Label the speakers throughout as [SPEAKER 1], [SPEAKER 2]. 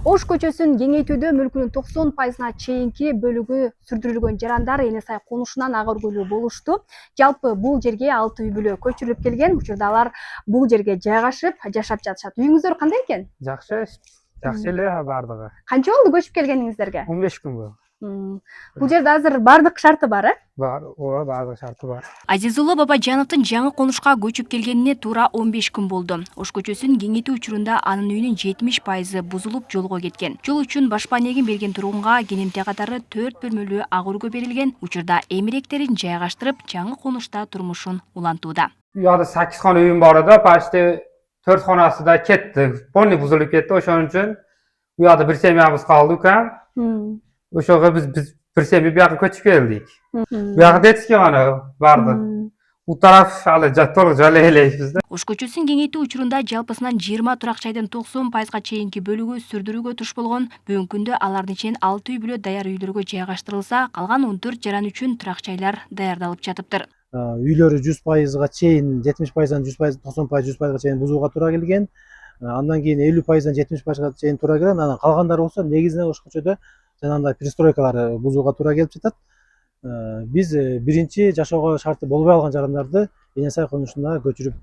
[SPEAKER 1] Ош көчөсүн кеңейтүүдө мүлкүнүн 90%-на чейинки бөлүгү сүрдүрүлгөн жарандар эне сай конушунан ага өргүлүү болушту. Жалпы бул жерге 6 үй бүлө көчүрүлүп келген. Учурда алар бул жерге жайгашып жашап жатышат. Үйүңүздөр кандай экен?
[SPEAKER 2] Жакшы эле бардыгы.
[SPEAKER 1] Канча болду көчүп келгениңиздерге?
[SPEAKER 2] 15 күн болду.
[SPEAKER 1] Бул жерде азыр бардык шарты бар,
[SPEAKER 2] Бар, ооба, бардык шарты бар.
[SPEAKER 3] Азизулла Бабажановдун жаңы конушка көчүп келгенине туура 15 күн болду. Ош көчөсүн кеңейтүү учурунда анын үйүнүн 70% бузулуп жолго кеткен. Жол үчүн башпа негин берген тургунга кенемте катары 4 бөлмөлүү ак өргө берилген. Учурда эмеректерин жайгаштырып, жаңы конушта турмушун улантууда.
[SPEAKER 2] Уяда 8 хона үйүм бар эди, почти 4 хонасы да кетти. Полный бузулуп кетти, ошон үчүн уяда бир семьябыз калды экен. Ошого биз бир семья бияка көчүп келдик. Бияка детский гана барды. Бул тараф алы толук жалай элейбиз да.
[SPEAKER 3] Ош көчөсүн кеңейтүү учурунда жалпысынан 20 турак жайдын 90%га чейинки бөлүгү сүрдүрүүгө туш болгон. Бүгүнкү күндө алардын ичинен 6 үй бүлө даяр үйлөргө жайгаштырылса, калган 14 жаран үчүн турак жайлар даярдалып жатыптыр.
[SPEAKER 4] Үйлөрү 100%га чейин, 70%дан 100%, 90%, 100%га чейин бузууга туура келген. Андан кийин 50%дан 70%га чейин туура келген. Анан калгандары болсо негизинен Ош көчөдө жанагындай пристройкалар бузууга туура келип жатат. Биз биринчи жашоого шарты болбой алган жарандарды эне сай конушуна көчүрүп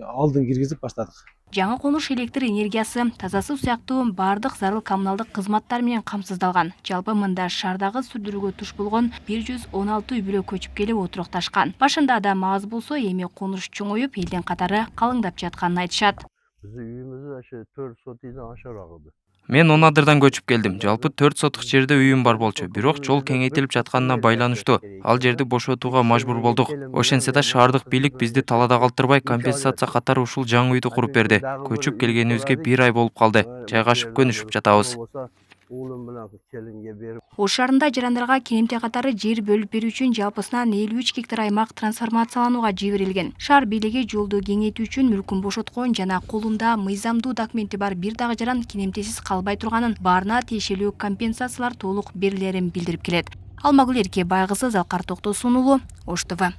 [SPEAKER 4] алдын киргизип баштадык.
[SPEAKER 3] Жаңы конуш электр энергиясы, таза суу сыяктуу бардык зарыл коммуналдык кызматтар менен камсыздалган. Жалпы мында шаардагы сүрдүрүүгө туш болгон 116 үй бүлө көчүп келип отурукташкан. Башында адам аз болсо, эми конуш чоңоюп, элдин катары калыңдап жатканын айтышат.
[SPEAKER 5] Биздин үйүбүз ошо 4 сотыйдан ашараак еді.
[SPEAKER 6] Мен 10 адырдан көчүп келдим. Жалпы 4 сотук жерде үйүм бар болчу. Бирок жол кеңейтилип жатканына байланыштуу ал жерди бошотууга мажбур болдук. Ошентсе да шаардык бийлик бизди талаада калтырбай, компенсация катары ушул жаңы үйдү куруп берди. Көчүп келгенибизге 1 ай болуп калды. Жайгашып көнүшүп жатабыз.
[SPEAKER 3] Ош шаарында жарандарга кенемте катары жер бөлүп берүү үчүн жалпысынан 53 гектар аймак трансформацияланууга жиберилген. Шаар бийлиги жолду кеңейтүү үчүн мүлкүн бошоткон жана колунда мыйзамдуу документи бар бир дагы жаран кенемтесиз калбай турганын, баарына тиешелүү компенсациялар толук берилерин билдирип келет. Алмагүл Эрке Байгызы, Залкар Токтосун уулу, Ош ТВ.